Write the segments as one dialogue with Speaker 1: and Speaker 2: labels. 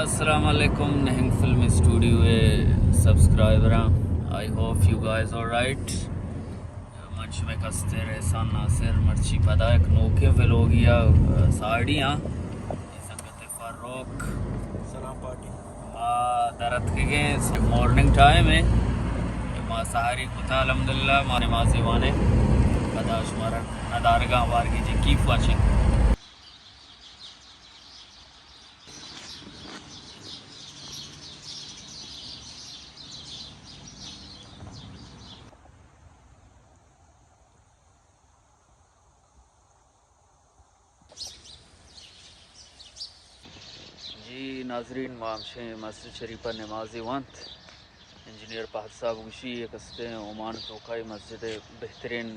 Speaker 1: Assalamu alaikum Neheng Film Studio subscriber. I hope you guys are right. मंच में कस्ते एहसान नासिर मर्ची पदा एक नोके वेलोगिया साड़ियाँ संगत फारूक
Speaker 2: सलाम पार्टी
Speaker 1: दरत के मॉर्निंग टाइम है माँ सहारी कुता अल्हम्दुलिल्लाह माने माजी वाने पदा शुमारा नदारगा वार की जी कीप वाचिंग जी नाजरीन मामशे मस्जिद शरीफा नमाजी वंत इंजीनियर फहद साहब उशी कस्ते ओमान तोखाई मस्जिद बेहतरीन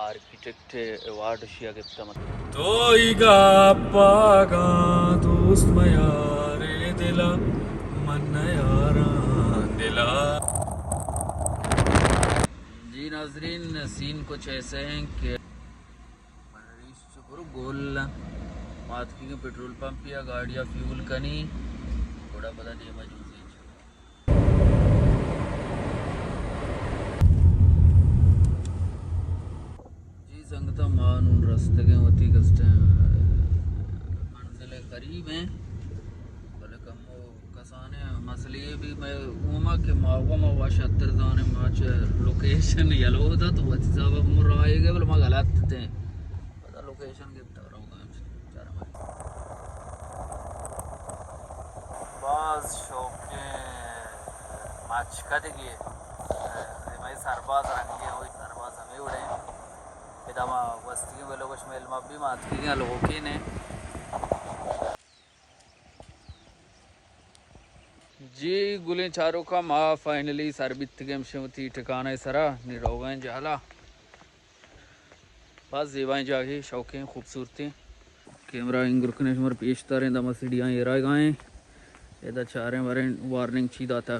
Speaker 1: आर्किटेक्ट अवार्ड शिया गिफ्ता
Speaker 2: तो इगा पागा दोस्त मयारे दिला मन यारा दिला।
Speaker 1: जी नाजरीन सीन कुछ ऐसे हैं कि गोल मात की पेट्रोल पंप या गाड़िया फ्यूल कनी थोड़ा पता नहीं मजूसी जी संगता मान उन रास्ते के होती कस्टे मंजिल करीब हैं भले कम हो कसाने मसले भी मैं उमा के मावा मावा शतर जाने माच लोकेशन येलो होता तो वही सब मुराएगे बोले मैं गलत थे पता लोकेशन के बता रहा हूँ बाज शौके माच का देखिए भाई सरबाज रंगे हुई सरबाज हमें उड़े पितामा वस्ती के लोग मेल मब्बी मात की लोगों की ने जी गुले चारों का माँ फाइनली सरबित गेम शेमती ठिकाना सरा निरोगन जाला बस जेबाएं जागे शौकें खूबसूरती कैमरा इंग्रुकने मर पेश तारें दमा सीढ़ियाँ ये रह गए इधर चारें बारे वार्निंग छी दाता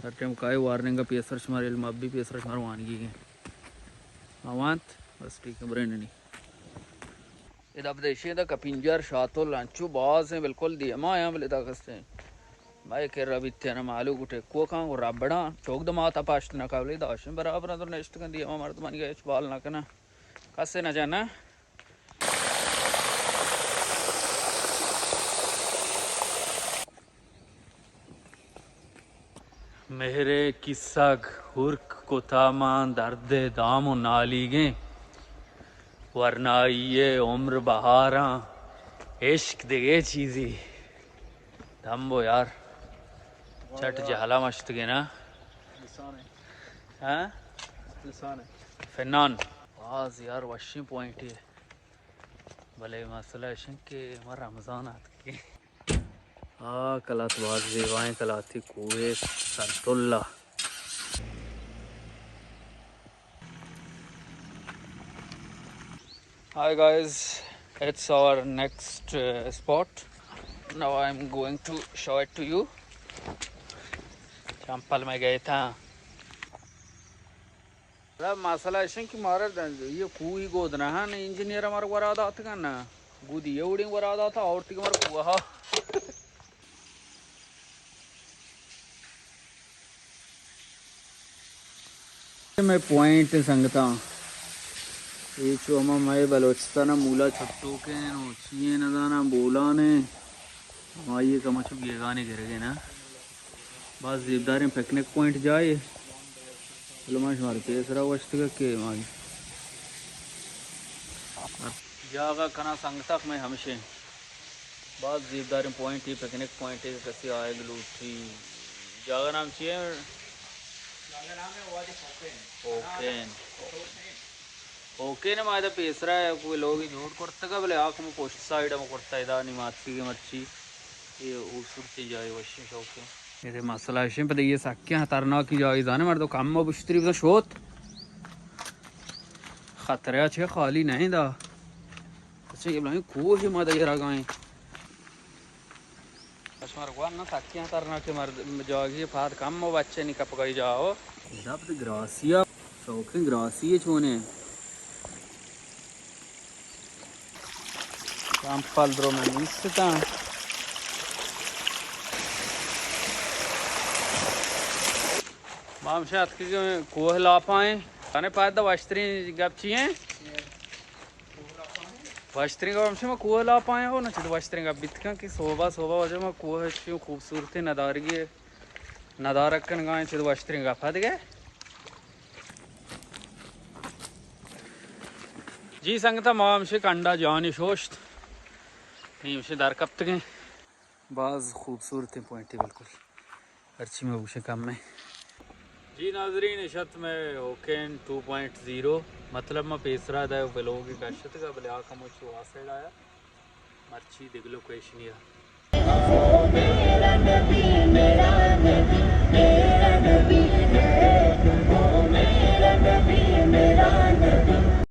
Speaker 1: हर टाइम काय वार्निंग का पेसर शमारे मब्बी पेसर शमार वानगी के अवांत बस ठीक है ब्रेंड नहीं इधर अब देशे इधर कपिंजर शातो लांचू बाज हैं बिल्कुल दिया माँ यहाँ बोले ताकस्ते भाई के रवि तेरा मालू कुटे को कां को रबड़ा चौक दमाता पास्ट ना कावले दाशन बराबर ना तो नेक्स्ट कर दिया हमारे तो मन गया बाल ना करना कसे ना जाना मेरे किस्सा हुर्क को तामान दर्द दाम नालीगे वरना ये उम्र बहारा इश्क दे चीज़ी धम्बो यार छठ जहला मस्त के ना हाँ फैनान आज यार वशी पॉइंट है भले मसला है कि हमारा रमज़ान आते के हाँ कलात बाज जेवाएं कलाती कुए संतुल्ला Hi guys, it's our next spot. Now I'm going to show it to you. चंपल में गए था मसला ऐसे कि मारा ये कुई गोद ना है ना इंजीनियर हमारे को रादा था ना गुदी ये उड़िंग को रादा था और तिक हमारे कुआ मैं पॉइंट संगता ये चोमा मैं बलोचिस्तान मूला छट्टू के नोचिए न दाना बोला ने माये का मचुक ये गाने गिर गए ना बस जिब्दारी पिकनिक पॉइंट जाए लमाश मार पेसरा वस्त के माई जागा कना संगता में हमेशा बस जिब्दारी पॉइंट ही पिकनिक पॉइंट है कैसे आए गलूठी जागा नाम चाहिए ओकेन ओके ना मायदा पेसरा है कोई लोग झूठ करता का बोले आँख में पोस्ट साइड में करता है दानी माथी की मर्ची ये खूबसूरती जाए वशी शौक है ये मसला है पता ये सक्या हतारना की जाए जाने मार तो काम में बुश्तरी तो शोत खतरे अच्छे खाली नहीं दा अच्छा ये बोला को ही मादा ये रगाएं मार गुआन ना सक्या हतारना के मार जागे फाद काम में बच्चे नहीं कप गई जाओ इधर तो ग्रासिया शौक ग्रासिया छोने Campal Romanista हम शायद कोह ला पाए अने पाद वस्त्री गपचिए वस्त्री गपच में कोह ला पाए हो ना चिद वस्त्री गप बितका कि सोबा सोबा वजह में कोह खूबसूरती नदारगी नदारकन गाय चिद वस्त्री गप हद गए जी संगता मामशे कंडा जानी शोश्त नीमशे दर कप्त गए बाज खूबसूरती पॉइंट बिल्कुल अर्ची में पूछे कम में जी नाजरीन इशत में ओकेन 2.0 मतलब मैं पेसरा दा ब्लॉग की कशत का बलिया का मुझे वासेड आया मर्ची दिगलो क्वेश्चन